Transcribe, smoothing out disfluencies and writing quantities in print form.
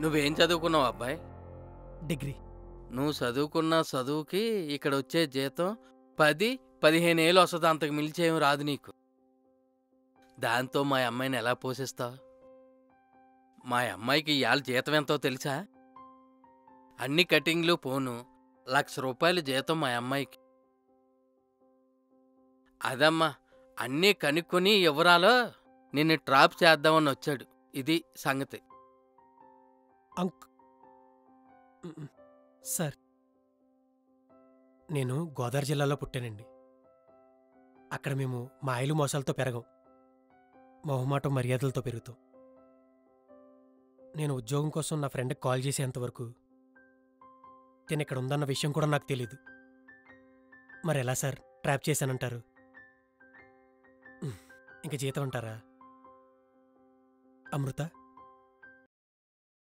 నువ్వేం చదువుకున్నావు అబ్బాయి? డిగ్రీ. నువ్వు చదువుకున్న చదువుకి ఇక్కడొచ్చే జీతం 10, 15 ఏళ్ళు వస్తది. అంతకు మించేం రాదు నీకు. దాంతో మా అమ్మాయిని ఎలా పోషిస్తావు? మా అమ్మాయికి ఇయాల జీతం ఎంతో తెలుసా? అన్ని కటింగ్లు పోను ₹1,00,000 జీతం మా అమ్మాయికి. అదమ్మా, అన్నీ కనుక్కొని వివరాలో నిన్ను ట్రాప్ చేద్దామని వచ్చాడు. ఇది సంగతి. అంక్ సార్, నేను గోదావరి జిల్లాలో పుట్టానండి. అక్కడ మేము మాయలు మోసాలతో పెరగం, మొహమాటం మర్యాదలతో పెరుగుతాం. నేను ఉద్యోగం కోసం నా ఫ్రెండ్కి కాల్ చేసేంతవరకు నేను ఇక్కడ ఉందన్న విషయం కూడా నాకు తెలీదు. మరి ఎలా సార్ ట్రాప్ చేశానంటారు? ఇంక జీతం అంటారా? అమృత,